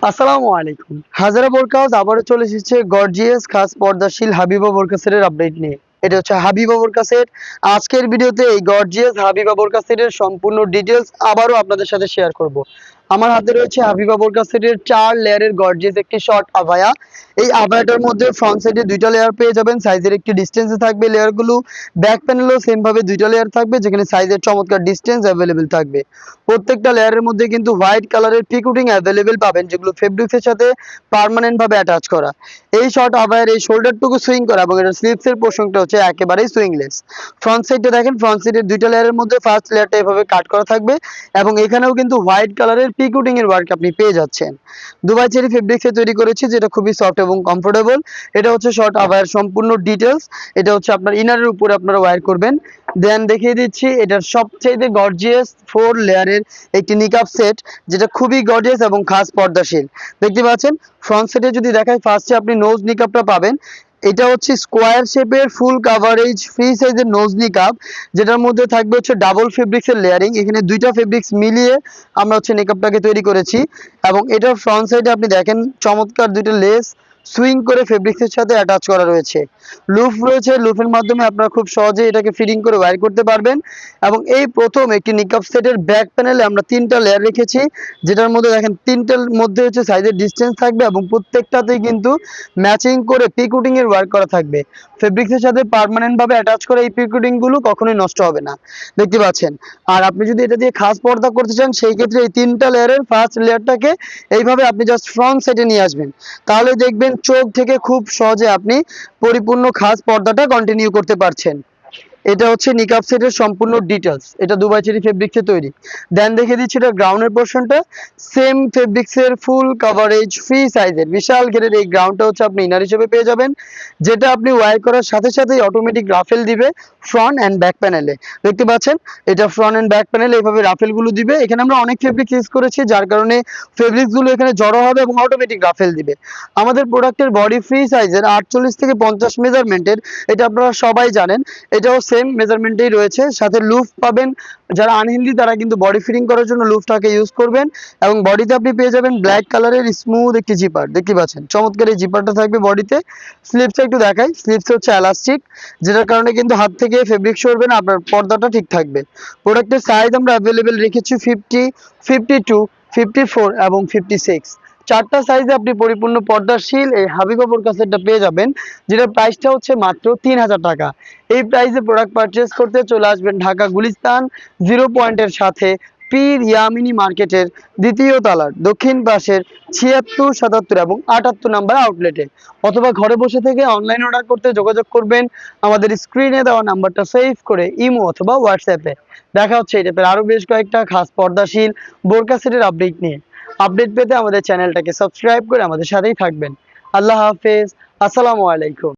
আসসালামু আলাইকুম। হাজারা বোরকা হাউস আবারও চলে এসেছে গর্জিয়াস খাস পর্দাশীল হাবিবা বোরকা সেটের আপডেট নিয়ে। এটা হচ্ছে হাবিবা বোরকা সেট। আজকের ভিডিওতে এই গর্জিয়াস হাবিবা বোরকা সেটের সম্পূর্ণ ডিটেইলস আবারও আপনাদের সাথে শেয়ার করব। আমার হাতে রয়েছে হাবিবা বোরকা সেটের 4 লেয়ারের গর্জিয়াস একটি শর্ট আবায়া। এই আবায়াটার মধ্যে ফ্রন্ট সাইডে 2টা লেয়ার পেয়ে যাবেন, সাইজের একটি ডিসটেন্সে থাকবে লেয়ারগুলো। ব্যাক প্যানেলেও সেম ভাবে 2টা লেয়ার থাকবে, যেখানে সাইজের চমৎকার ডিসটেন্স অ্যাভেলেবেল থাকবে। প্রত্যেকটা লেয়ারের মধ্যে কিন্তু হোয়াইট কালারের পিকুটিং অ্যাভেলেবেল পাবেন, যেগুলো ফেব্রিক্সের সাথে পার্মানেন্ট ভাবে অ্যাটাচ করা। এই শর্ট আবায়ের এই শোল্ডারটুকু সুইং করা এবং এর স্লিভসের পোর্শনটা হচ্ছে একেবারেই সুইংলেস। ফ্রন্ট সাইডে দেখেন, ফ্রন্ট সাইডের 2টা লেয়ারের মধ্যে ফার্স্ট লেয়ারটা এভাবে কাট করা থাকবে এবং এখানেও কিন্তু হোয়াইট কালারের পিকুটিং এর ওয়ার্ক আপনি পেয়ে যাচ্ছেন। দুবাই চেরি ফেব্রিক্সে তৈরি করেছি, যেটা খুবই সফট এবং কমফোর্টেবল। এটা হচ্ছে শর্ট আবায়ের সম্পূর্ণ ডিটেলস। এটা হচ্ছে আপনার ইনারের উপরে আপনারা ওয়্যার করবেন। দেন দেখিয়ে দিচ্ছি এটার সবচেয়ে গর্জিয়াস 4 লেয়ারের একটি নিকাব সেট, যেটা খুবই গর্জিয়াস এবং খাস পর্দাশীল। দেখতে পাচ্ছেন ফ্রন্ট সাইডে যদি দেখাই, ফার্স্টে আপনি নোজ নিকাবটা পাবেন। এটা হচ্ছে স্কোয়ার শেপের ফুল কাভারেজ ফ্রি সাইজের নোজ নিকাব, যেটার মধ্যে থাকবে হচ্ছে ডাবল ফেব্রিক্সের লেয়ারিং। এখানে 2টা ফেব্রিক্স মিলিয়ে আমরা হচ্ছে নিকাবটাকে তৈরি করেছি। এবং এটার ফ্রন্ট সাইডে আপনি দেখেন চমৎকার 2টা লেস সুইং করে ফেব্রিক্সের সাথে অ্যাটাচ করা রয়েছে। লুফ রয়েছে, লুফের মাধ্যমে আপনারা খুব সহজে এটাকে ফিটিং করে ওয়্যার করতে পারবেন। এবং এই প্রথম একটি নিকাব সেটের ব্যাক প্যানেলে আমরা 3টা লেয়ার রেখেছি, যেটার মধ্যে দেখেন 3টার মধ্যে হচ্ছে সাইজের ডিসটেন্স থাকবে এবং প্রত্যেকটাতেই কিন্তু ম্যাচিং করে পিকুটিং এর ওয়ার্ক করা থাকবে। ফেব্রিক্সের সাথে পার্মানেন্ট ভাবে অ্যাটাচ করা এই পিকুটিং গুলো কখনোই নষ্ট হবে না, দেখতে পাচ্ছেন। আর আপনি যদি এটা দিয়ে খাস পর্দা করতে চান, সেই ক্ষেত্রে এই 3টা লেয়ারের ফার্স্ট লেয়ারটাকে এইভাবে আপনি জাস্ট ফ্রন্ট সাইডে নিয়ে আসবেন, তাহলে দেখবেন চোখ থেকে খুব সহজে আপনি পরিপূর্ণ খাস পর্দাটা কন্টিনিউ করতে পারছেন। এটা হচ্ছে নিকাব সেটের সম্পূর্ণ ডিটেলস। এটা দুবাই চেরি ফেব্রিক্সে তৈরি। দেন দেখে দিচ্ছি এটা গ্রাউন্ডের পোর্শনটা। সেম ফেব্রিক্সের ফুল কভারেজ ফ্রি সাইজের বিশাল ঘেরের এই গ্রাউন্ডটা হচ্ছে আপনি ইনার হিসেবে পেয়ে যাবেন, যেটা আপনি ওয়্যার করার সাথে সাথেই অটোমেটিক রাফেল দিবে ফ্রন্ট অ্যান্ড ব্যাক প্যানেলে। দেখতে পাচ্ছেন এটা ফ্রন্ট অ্যান্ড ব্যাক প্যানেলে এইভাবে রাফেলগুলো দিবে। এখানে আমরা অনেক ফেব্রিক্স ইউজ করেছি, যার কারণে ফেব্রিক্সগুলো এখানে জড়ো হবে এবং অটোমেটিক রাফেল দিবে। আমাদের প্রোডাক্টের বডি ফ্রি সাইজের 48 থেকে 50 মেজারমেন্টের, এটা আপনারা সবাই জানেন। এটাও সেম মেজারমেন্টেই রয়েছে, সাথে লুফ পাবেন। যারা আনহেলদি তারা কিন্তু বডি ফিটিং করার জন্য লুফটাকে ইউজ করবেন। এবং বডিতে আপনি পেয়ে যাবেন ব্ল্যাক কালারের স্মুথ একটি জিপার, দেখতে পাচ্ছেন চমৎকার এই জিপারটা থাকবে বডিতে। স্লিভসটা একটু দেখাই, স্লিভস হচ্ছে এলাস্টিক, যেটার কারণে কিন্তু হাত থেকে ফেব্রিক সরবে না, আপনার পর্দাটা ঠিক থাকবে। প্রোডাক্টের সাইজ আমরা অ্যাভেলেবেল রেখেছি 50, 52, 54 এবং 56। 4টা সাইজে আপনি পরিপূর্ণ পর্দাশীল এই হাবিবা বোরকা সেটটা পেয়ে যাবেন, যেটার প্রাইসটা হচ্ছে মাত্র 3000 টাকা। এই প্রাইসে প্রোডাক্ট পারচেস করতে চলে আসবেন ঢাকা গুলিস্তান 0 পয়েন্টের সাথে পীর ইয়ামিনী মার্কেটের 2য় তলার দক্ষিণ পাশের 76, 77 এবং 78 নাম্বার আউটলেটে, অথবা ঘরে বসে থেকে অনলাইন অর্ডার করতে যোগাযোগ করবেন আমাদের স্ক্রিনে দেওয়া নাম্বারটা সেভ করে ইমো অথবা হোয়াটসঅ্যাপে। দেখা হচ্ছে এই টাইপের আরো বেশ কয়েকটা খাস পর্দাশীল বোরকা সেটের আপডেট নিয়ে। আপডেট পেতে আমাদের চ্যানেলটাকে সাবস্ক্রাইব করে আমাদের সাথেই থাকবেন। আল্লাহ হাফেজ, আসসালামু আলাইকুম।